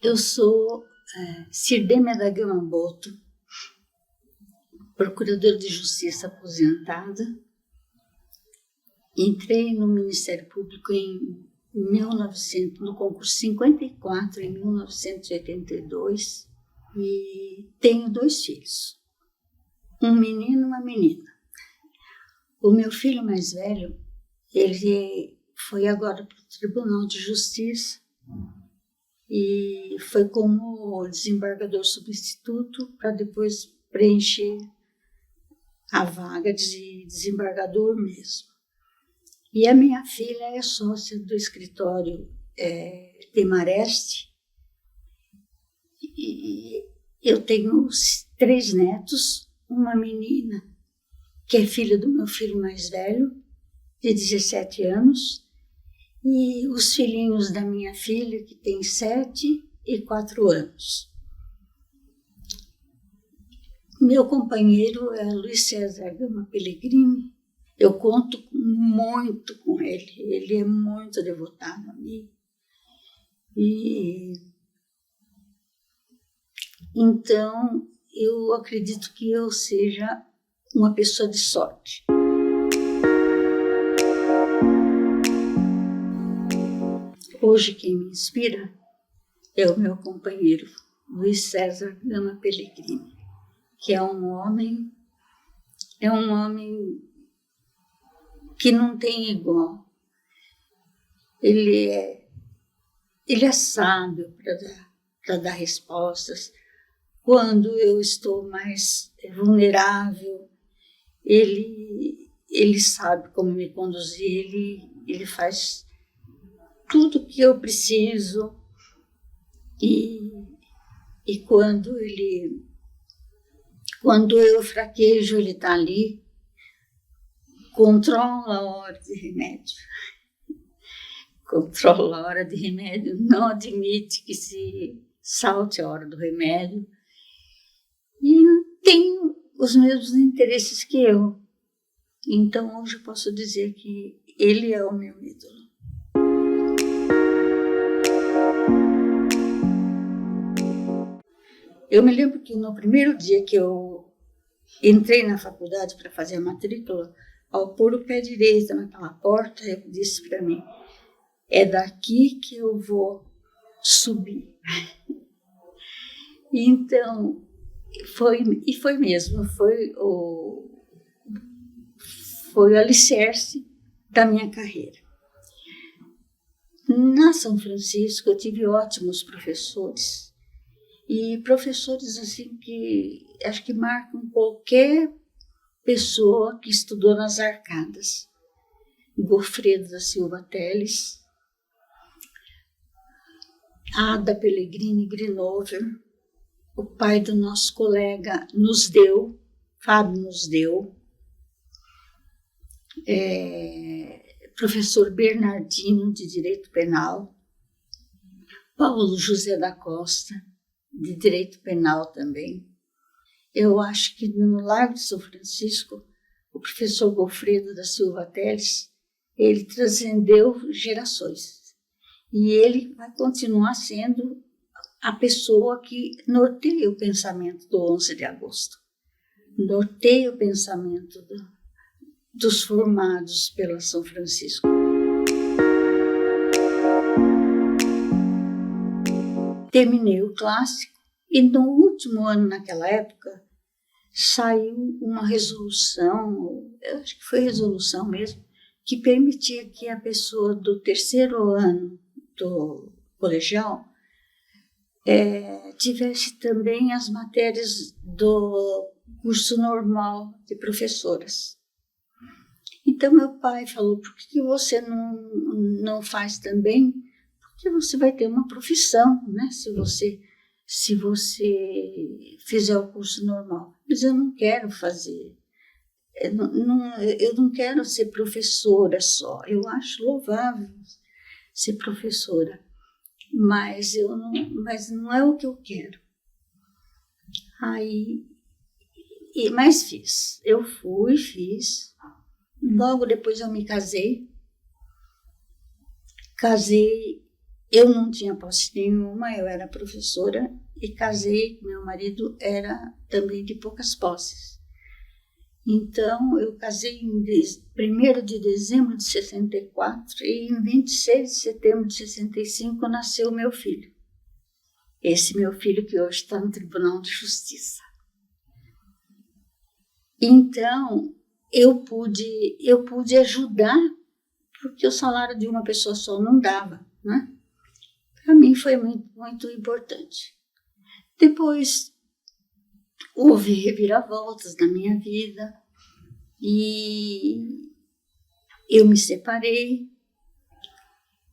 Eu sou Cirdêmia da Gama Boto, procuradora de Justiça aposentada. Entrei no Ministério Público no concurso 54, em 1982, e tenho 2 filhos, um menino e uma menina. O meu filho mais velho, ele foi agora para o Tribunal de Justiça e foi como desembargador substituto para depois preencher a vaga de desembargador mesmo. E a minha filha é sócia do escritório Temareste. E eu tenho 3 netos, uma menina que é filha do meu filho mais velho, de 17 anos, e os filhinhos da minha filha, que tem 7 e 4 anos. Meu companheiro é Luiz César Gama Pellegrini. Eu conto muito com ele é muito devotado a mim. E então eu acredito que eu seja uma pessoa de sorte. Hoje quem me inspira é o meu companheiro Luiz César Gama Pellegrini, que é um homem que não tem igual. Ele é sábio para dar respostas. Quando eu estou mais vulnerável, ele sabe como me conduzir, ele faz tudo o que eu preciso. E quando eu fraquejo, ele está ali. Controla a hora de remédio. Controla a hora de remédio, não admite que se salte a hora do remédio. E tem os mesmos interesses que eu. Então, hoje eu posso dizer que ele é o meu ídolo. Eu me lembro que no primeiro dia que eu entrei na faculdade para fazer a matrícula, ao pôr o pé direito naquela porta, ele disse para mim: é daqui que eu vou subir. Então, foi mesmo, foi o alicerce da minha carreira. Na São Francisco eu tive ótimos professores, e professores assim que acho que marcam qualquer pessoa que estudou nas Arcadas. Gofredo da Silva Teles, Ada Pellegrini Grinover, o pai do nosso colega Fábio nos deu, professor Bernardino, de Direito Penal, Paulo José da Costa, de Direito Penal também. Eu acho que no Largo de São Francisco, o professor Gofredo da Silva Teles, ele transcendeu gerações. E ele vai continuar sendo a pessoa que norteia o pensamento do 11 de agosto. Norteia o pensamento dos formados pela São Francisco. Terminei o clássico e no último ano, naquela época, saiu uma resolução, eu acho que foi resolução mesmo, que permitia que a pessoa do 3º ano do colegial tivesse também as matérias do curso normal de professoras. Então meu pai falou: por que você não faz também? Porque você vai ter uma profissão, né? Se você fizer o curso normal. Mas eu não quero fazer. Eu não quero ser professora só. Eu acho louvável ser professora, mas não é o que eu quero. Mas fiz. Eu fiz. Logo depois eu me casei. Casei eu não tinha posse nenhuma, eu era professora e casei, meu marido era também de poucas posses. Então, eu casei em 1º de dezembro de 64 e em 26 de setembro de 65 nasceu meu filho. Esse meu filho que hoje está no Tribunal de Justiça. Então, eu pude ajudar, porque o salário de uma pessoa só não dava, né? Para mim foi muito, muito importante. Depois, houve reviravoltas na minha vida e eu me separei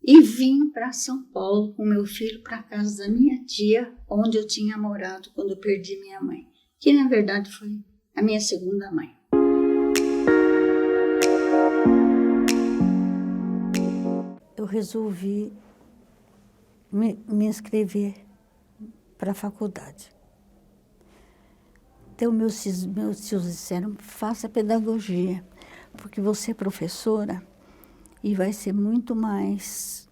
e vim para São Paulo com meu filho para a casa da minha tia, onde eu tinha morado quando eu perdi minha mãe, que na verdade foi a minha segunda mãe. Eu resolvi me inscrever para a faculdade. Então, meus tios disseram, faça pedagogia, porque você é professora e vai ser muito mais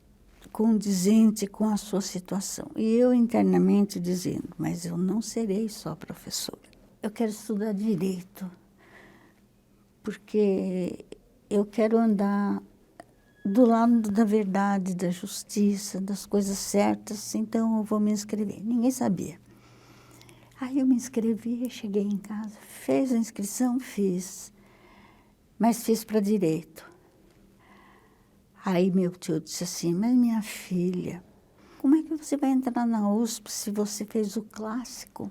condizente com a sua situação. E eu internamente dizendo, mas eu não serei só professora. Eu quero estudar direito, porque eu quero andar do lado da verdade, da justiça, das coisas certas, então eu vou me inscrever. Ninguém sabia. Aí eu me inscrevi, cheguei em casa, fez a inscrição? Fiz, mas fiz para direito. Aí meu tio disse assim, mas minha filha, como é que você vai entrar na USP se você fez o clássico?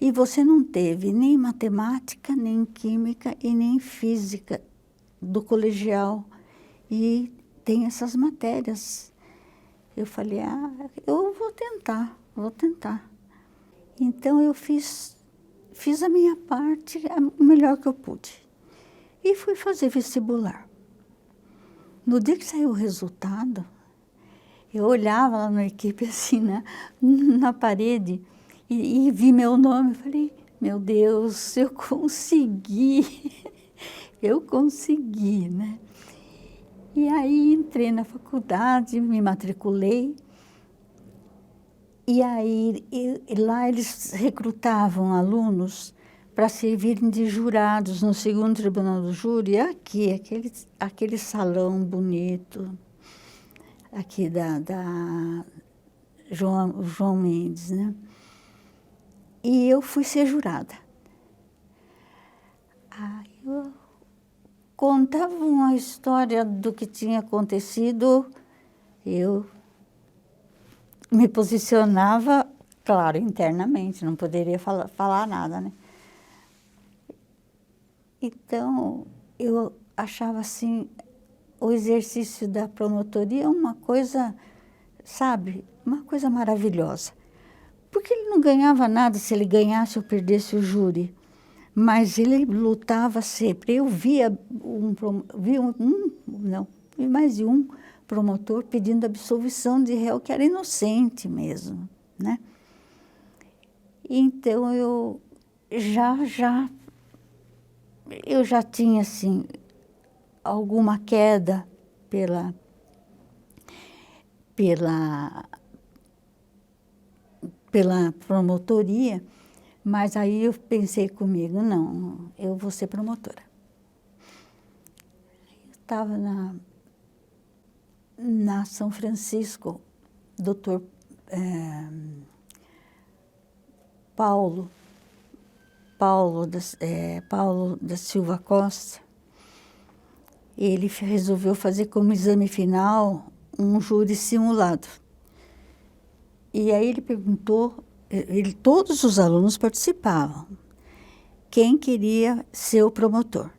E você não teve nem matemática, nem química e nem física do colegial. E tem essas matérias. Eu falei, eu vou tentar. Então eu fiz a minha parte, o melhor que eu pude. E fui fazer vestibular. No dia que saiu o resultado, eu olhava lá na equipe, assim, na parede, e vi meu nome, falei, meu Deus, eu consegui, né? E aí entrei na faculdade, me matriculei, e aí lá eles recrutavam alunos para servirem de jurados no 2º Tribunal do Júri, aqui, aquele salão bonito, aqui da João Mendes, né? E eu fui ser jurada. Aí eu contava uma história do que tinha acontecido, eu me posicionava, claro, internamente, não poderia falar nada, né? Então, eu achava assim, o exercício da promotoria uma coisa, sabe, uma coisa maravilhosa. Porque ele não ganhava nada se ele ganhasse ou perdesse o júri, mas ele lutava sempre. Eu vi mais de um promotor pedindo absolvição de réu que era inocente mesmo, né? Então, eu já tinha, assim, alguma queda pela promotoria, mas aí eu pensei comigo, não, eu vou ser promotora. Eu estava na São Francisco, doutor Paulo da Silva Costa, ele resolveu fazer como exame final um júri simulado. E aí ele perguntou, todos os alunos participavam, quem queria ser o promotor.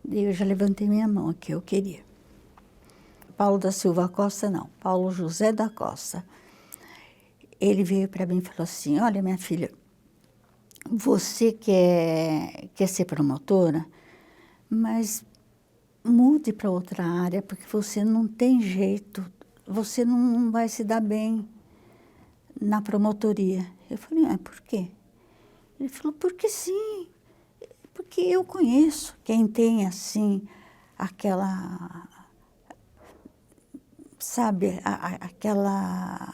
E eu já levantei minha mão aqui, eu queria. Paulo da Silva Costa, não, Paulo José da Costa. Ele veio para mim e falou assim, olha, minha filha, você quer ser promotora, mas mude para outra área, porque você não tem jeito, você não vai se dar bem na promotoria. Eu falei, por quê? Ele falou, porque sim, porque eu conheço quem tem, assim, aquela, sabe, aquela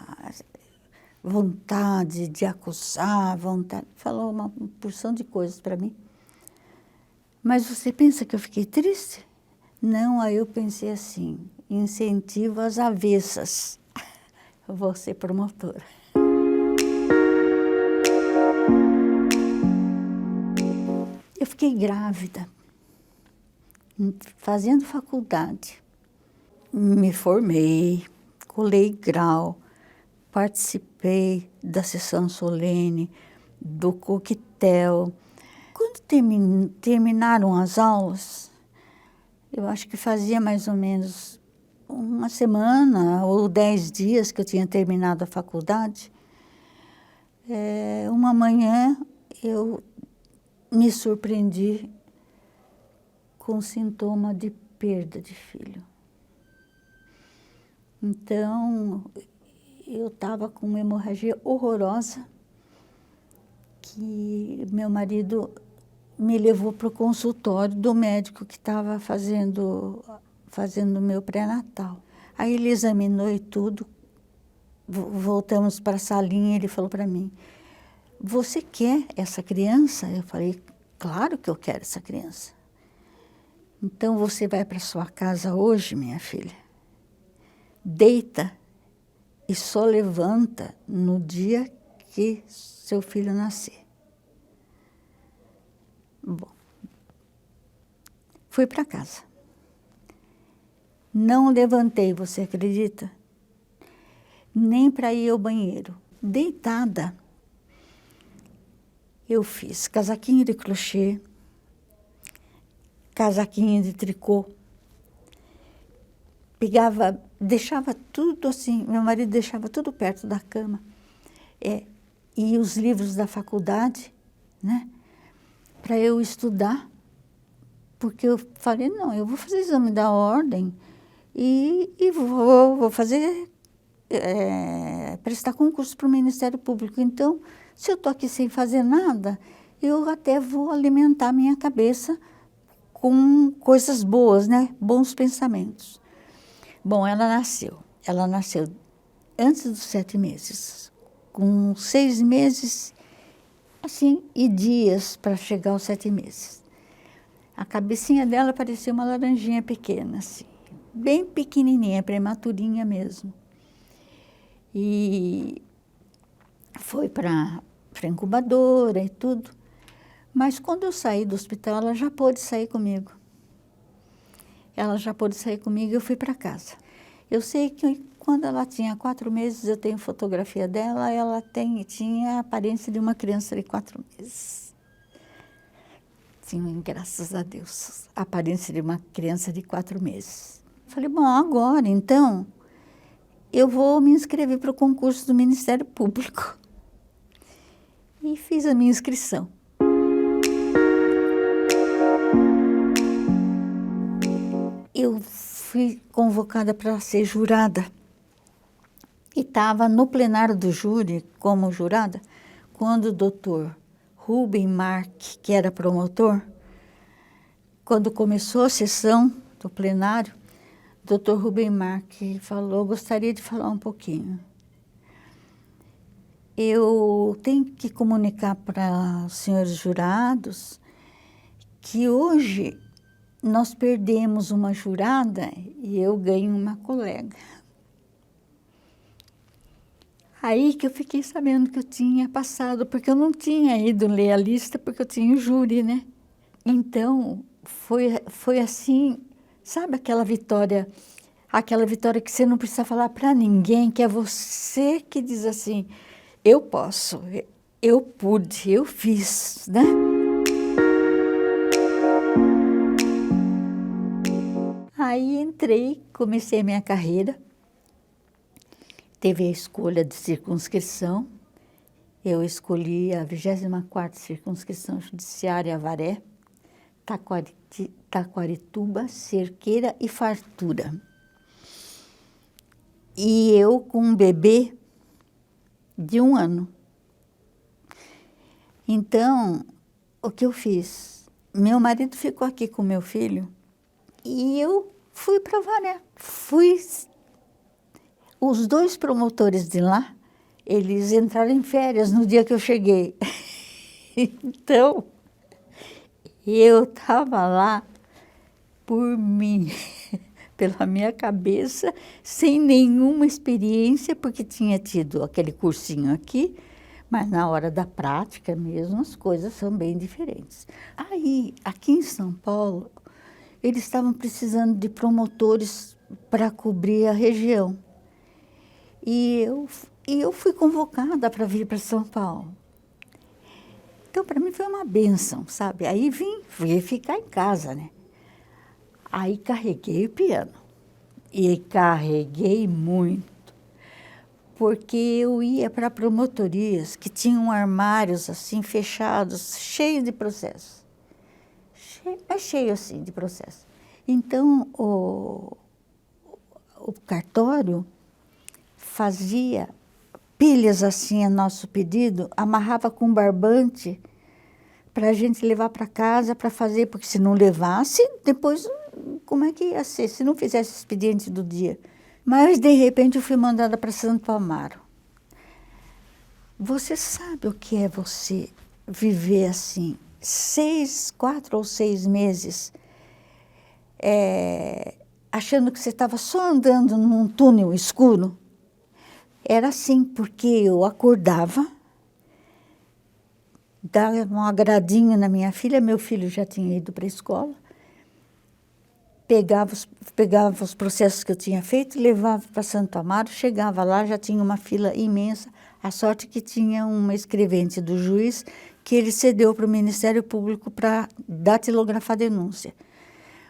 vontade de acusar, vontade, falou uma porção de coisas para mim. Mas você pensa que eu fiquei triste? Não, aí eu pensei assim, incentivo às avessas, eu vou ser promotora. Eu fiquei grávida, fazendo faculdade. Me formei, colei grau, participei da sessão solene, do coquetel. Quando terminaram as aulas, eu acho que fazia mais ou menos uma semana ou 10 dias que eu tinha terminado a faculdade, uma manhã eu me surpreendi com sintoma de perda de filho. Então, eu estava com uma hemorragia horrorosa, que meu marido me levou para o consultório do médico que estava fazendo o meu pré-natal. Aí ele examinou e tudo, voltamos para a salinha e ele falou para mim, você quer essa criança? Eu falei, claro que eu quero essa criança. Então você vai para sua casa hoje, minha filha, deita e só levanta no dia que seu filho nascer. Bom, fui para casa. Não levantei, você acredita? Nem para ir ao banheiro. Deitada, eu fiz casaquinho de crochê, casaquinho de tricô, pegava, deixava tudo assim, meu marido deixava tudo perto da cama, e os livros da faculdade, né, para eu estudar, porque eu falei, não, eu vou fazer exame da ordem e vou fazer, prestar concurso para o Ministério Público. Então, se eu estou aqui sem fazer nada, eu até vou alimentar minha cabeça com coisas boas, né, bons pensamentos. Bom, ela nasceu antes dos 7 meses, com 6 meses, assim, e dias para chegar aos 7 meses. A cabecinha dela parecia uma laranjinha pequena, assim, bem pequenininha, prematurinha mesmo. E foi para a incubadora e tudo. Mas quando eu saí do hospital, ela já pôde sair comigo. Eu fui para casa. Eu sei que quando ela tinha 4 meses, eu tenho fotografia dela, ela tinha a aparência de uma criança de 4 meses. Tinha, graças a Deus, a aparência de uma criança de 4 meses. Falei, bom, agora, então, eu vou me inscrever para o concurso do Ministério Público. E fiz a minha inscrição. Eu fui convocada para ser jurada e estava no plenário do júri como jurada quando o doutor Rubem Mark, que era promotor, quando começou a sessão do plenário, o doutor Rubem Mark falou, gostaria de falar um pouquinho. Eu tenho que comunicar para os senhores jurados que hoje nós perdemos uma jurada e eu ganho uma colega. Aí que eu fiquei sabendo que eu tinha passado, porque eu não tinha ido ler a lista, porque eu tinha o júri, né? Então, foi assim, sabe aquela vitória que você não precisa falar para ninguém, que é você que diz assim, eu posso, eu pude, eu fiz, né? Aí entrei, comecei a minha carreira, teve a escolha de circunscrição, eu escolhi a 24ª Circunscrição Judiciária Avaré, Taquarituba, Cerqueira e Fartura. E eu com um bebê de 1 ano. Então, o que eu fiz? Meu marido ficou aqui com meu filho, e eu fui para Avaré. Fui Os 2 promotores de lá, eles entraram em férias no dia que eu cheguei. Então, eu estava lá por mim, pela minha cabeça, sem nenhuma experiência, porque tinha tido aquele cursinho aqui, mas na hora da prática mesmo as coisas são bem diferentes. Aí, aqui em São Paulo, eles estavam precisando de promotores para cobrir a região. E eu fui convocada para vir para São Paulo. Então, para mim foi uma bênção, sabe? Aí fui ficar em casa, né? Aí carreguei o piano. E carreguei muito. Porque eu ia para promotorias que tinham armários assim fechados, cheios de processos. Cheio assim de processos. Então, o cartório fazia pilhas assim a nosso pedido, amarrava com barbante para a gente levar para casa para fazer, porque se não levasse, depois como é que ia ser, se não fizesse o expediente do dia? Mas, de repente, eu fui mandada para Santo Amaro. Você sabe o que é você viver assim, 4 ou 6 meses, achando que você estava só andando num túnel escuro? Era assim, porque eu acordava, dava um agradinho na minha filha, meu filho já tinha ido para a escola, pegava os processos que eu tinha feito, levava para Santo Amaro, chegava lá, já tinha uma fila imensa, a sorte que tinha uma escrevente do juiz que ele cedeu para o Ministério Público para datilografar a denúncia.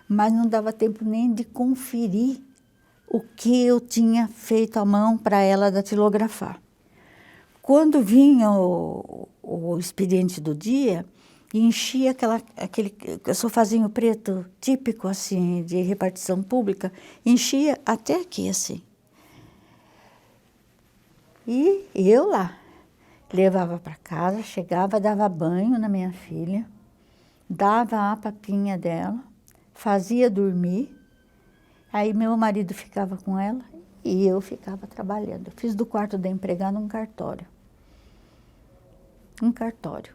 Mas não dava tempo nem de conferir o que eu tinha feito à mão para ela datilografar. Quando vinha o expediente do dia, enchia aquele sofazinho preto típico assim de repartição pública, enchia até aqui assim. E eu lá, levava para casa, chegava, dava banho na minha filha, dava a papinha dela, fazia dormir, aí meu marido ficava com ela e eu ficava trabalhando. Eu fiz do quarto da empregada um cartório. Um cartório.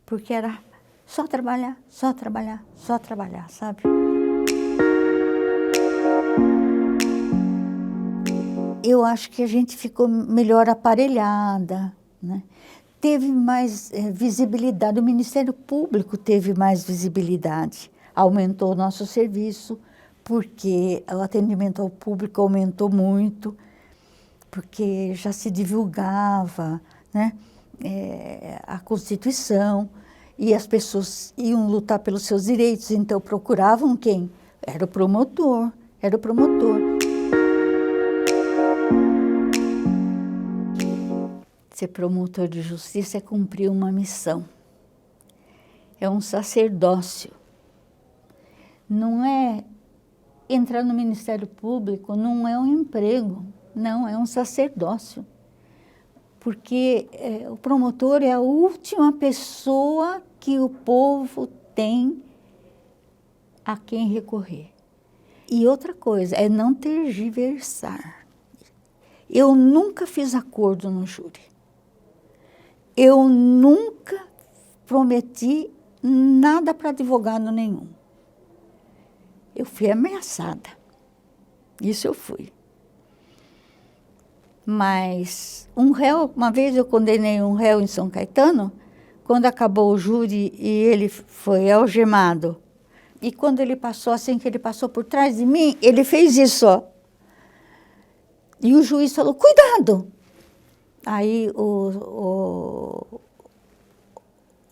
Porque era só trabalhar, só trabalhar, só trabalhar, sabe? Eu acho que a gente ficou melhor aparelhada, né? Teve mais visibilidade, o Ministério Público teve mais visibilidade, aumentou o nosso serviço, porque o atendimento ao público aumentou muito, porque já se divulgava, né, a Constituição, e as pessoas iam lutar pelos seus direitos, então procuravam quem? Era o promotor, era o promotor. Ser promotor de justiça é cumprir uma missão. É um sacerdócio. Não é entrar no Ministério Público, não é um emprego, não, é um sacerdócio. Porque o promotor é a última pessoa que o povo tem a quem recorrer. E outra coisa, é não tergiversar. Eu nunca fiz acordo no júri. Eu nunca prometi nada para advogado nenhum. Eu fui ameaçada. Isso eu fui. Mas uma vez eu condenei um réu em São Caetano, quando acabou o júri e ele foi algemado. E quando ele passou, assim que ele passou por trás de mim, ele fez isso, ó. E o juiz falou, cuidado! Aí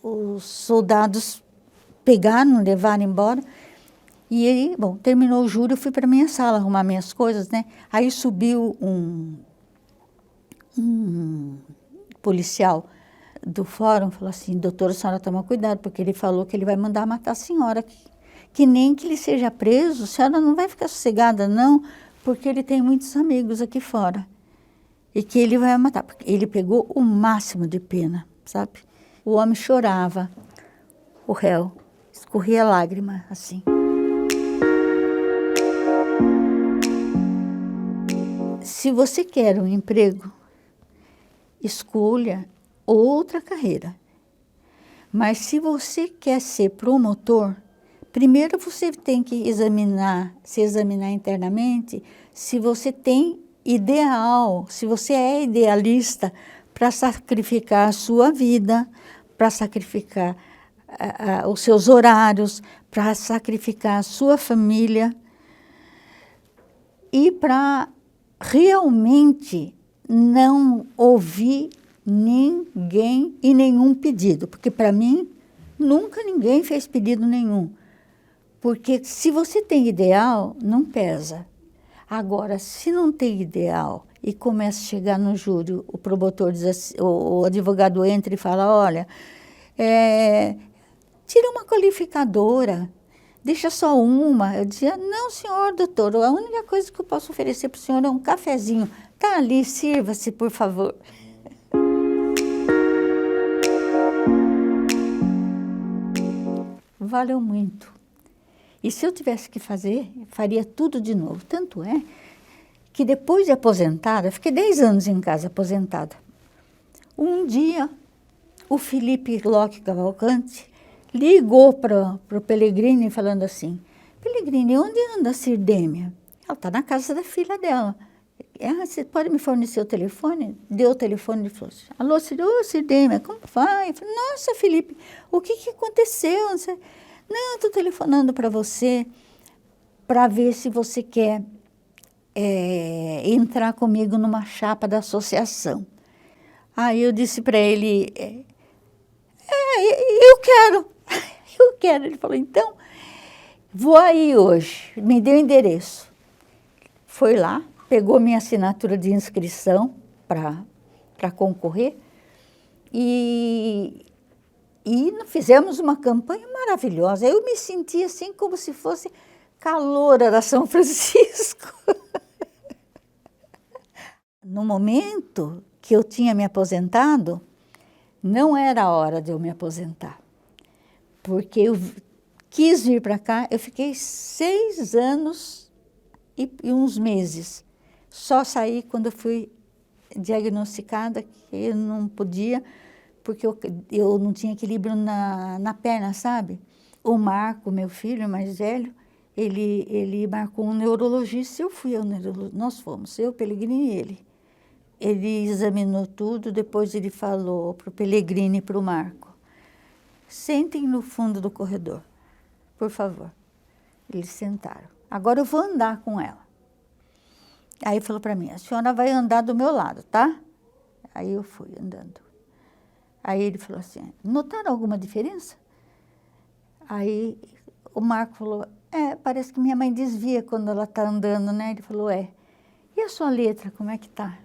os soldados pegaram, levaram embora. E aí, bom, terminou o júri, eu fui para minha sala arrumar minhas coisas, né? Aí subiu um policial do fórum, falou assim, doutora, a senhora toma cuidado, porque ele falou que ele vai mandar matar a senhora. Que nem que ele seja preso, a senhora não vai ficar sossegada, não, porque ele tem muitos amigos aqui fora. E que ele vai matar, porque ele pegou o máximo de pena, sabe? O homem chorava, o réu, escorria lágrima, assim. se você quer um emprego, escolha outra carreira. Mas se você quer ser promotor, primeiro você tem que se examinar internamente, se você tem ideal, se você é idealista para sacrificar a sua vida, para sacrificar os seus horários, para sacrificar a sua família e para realmente não ouvir ninguém e nenhum pedido, porque para mim nunca ninguém fez pedido nenhum, porque se você tem ideal, não pesa. Agora, se não tem ideal e começa a chegar no júri, o promotor diz assim, o advogado entra e fala, olha, tira uma qualificadora, deixa só uma. Eu dizia, não, senhor doutor, a única coisa que eu posso oferecer para o senhor é um cafezinho. Tá ali, sirva-se, por favor. Valeu muito. E se eu tivesse que fazer, faria tudo de novo. Tanto é que depois de aposentada, fiquei 10 anos em casa aposentada. Um dia, o Felipe Locke Cavalcante ligou para o Pellegrini falando assim, Pellegrini, onde anda a Sirdêmia? Ela está na casa da filha dela. Você pode me fornecer o telefone? Deu o telefone e falou assim, alô, Sirdêmia, como vai? Eu falei, nossa, Felipe, o que aconteceu? Não, estou telefonando para você para ver se você quer entrar comigo numa chapa da associação. Aí eu disse para ele, eu quero, eu quero. Ele falou, então, vou aí hoje, me deu o endereço. Foi lá, pegou minha assinatura de inscrição para concorrer e fizemos uma campanha maravilhosa. Eu me senti assim como se fosse caloura da São Francisco. No momento que eu tinha me aposentado, não era a hora de eu me aposentar, porque eu quis vir para cá, eu fiquei 6 anos e uns meses. Só saí quando eu fui diagnosticada que eu não podia, porque eu não tinha equilíbrio na perna, sabe? O Marco, meu filho mais velho, ele marcou um neurologista, eu fui ao neurologista, nós fomos, eu, Pellegrini e ele. Ele examinou tudo, depois ele falou para o Pellegrini e para o Marco, sentem no fundo do corredor, por favor. Eles sentaram. Agora eu vou andar com ela. Aí falou para mim, a senhora vai andar do meu lado, tá? Aí eu fui andando. Aí ele falou assim, notaram alguma diferença? Aí o Marco falou, parece que minha mãe desvia quando ela está andando, né? Ele falou, e a sua letra, como é que tá?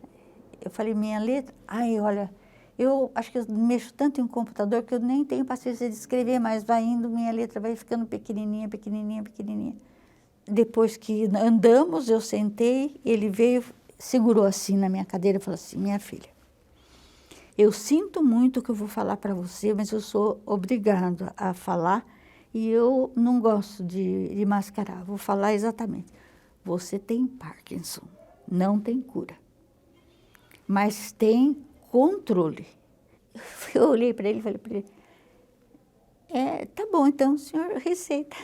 Eu falei, minha letra? Ai, olha, eu acho que eu mexo tanto em computador que eu nem tenho paciência de escrever, mas vai indo, minha letra vai ficando pequenininha, pequenininha, pequenininha. Depois que andamos, eu sentei, ele veio, segurou assim na minha cadeira e falou assim, minha filha, eu sinto muito o que eu vou falar para você, mas eu sou obrigado a falar e eu não gosto de mascarar, vou falar exatamente. Você tem Parkinson, não tem cura, mas tem controle. Eu olhei para ele e falei para ele, tá bom, então o senhor receita.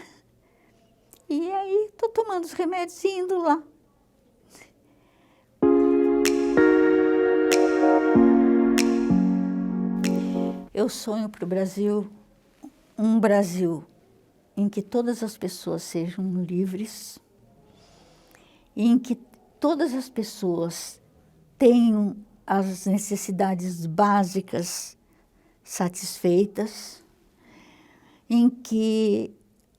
E aí estou tomando os remédios e indo lá. Eu sonho para o Brasil, um Brasil em que todas as pessoas sejam livres, em que todas as pessoas tenham as necessidades básicas satisfeitas, em que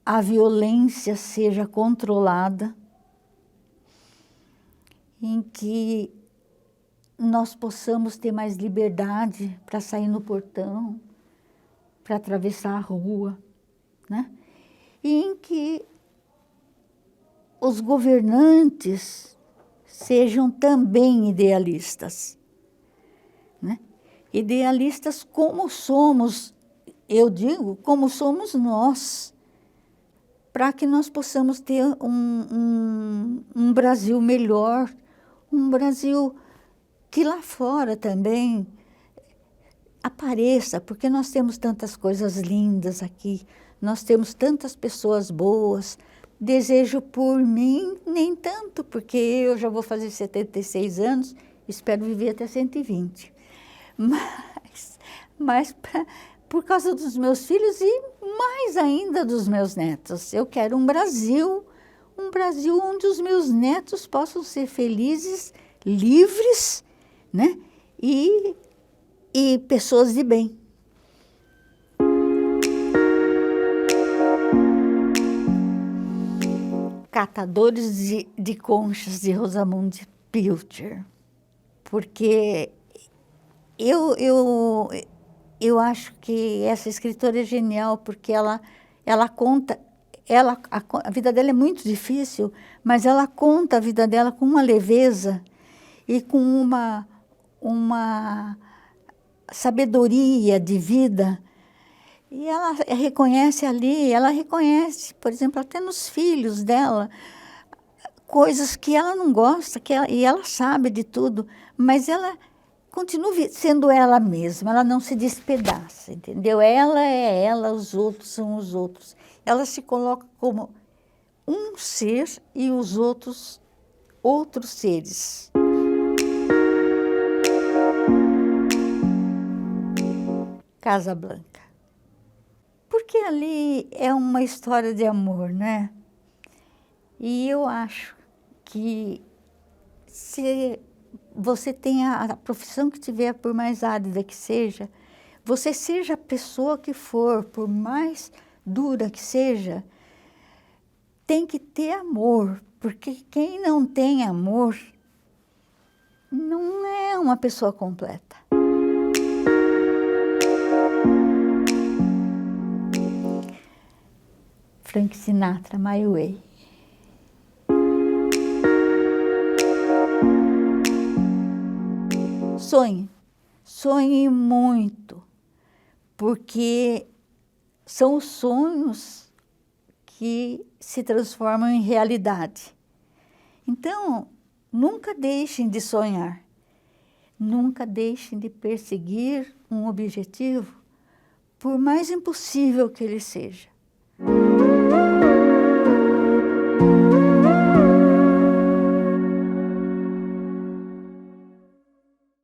a violência seja controlada, em que nós possamos ter mais liberdade para sair no portão, para atravessar a rua, né? E em que os governantes sejam também idealistas, né? Idealistas como somos, eu digo, como somos nós, para que nós possamos ter um Brasil melhor, um Brasil que lá fora também apareça, porque nós temos tantas coisas lindas aqui, nós temos tantas pessoas boas. Desejo por mim, nem tanto, porque eu já vou fazer 76 anos, espero viver até 120. Mas por causa dos meus filhos e mais ainda dos meus netos. Eu quero um Brasil onde os meus netos possam ser felizes, livres, né? E pessoas de bem. Catadores de conchas, de Rosamunde Pilcher, porque eu acho que essa escritora é genial, porque ela conta, a vida dela é muito difícil, mas ela conta a vida dela com uma leveza e com uma sabedoria de vida. E ela reconhece ali, por exemplo, até nos filhos dela, coisas que ela não gosta, e ela sabe de tudo, mas ela continua sendo ela mesma, ela não se despedaça, entendeu? Ela é ela, os outros são os outros. Ela se coloca como um ser e os outros seres. Casablanca. Porque ali é uma história de amor, né? E eu acho que se você tem a profissão que tiver, por mais árida que seja, você seja a pessoa que for, por mais dura que seja, tem que ter amor, porque quem não tem amor não é uma pessoa completa. Frank Sinatra, My Way. Sonhe muito, porque são os sonhos que se transformam em realidade. Então, nunca deixem de sonhar, nunca deixem de perseguir um objetivo, por mais impossível que ele seja.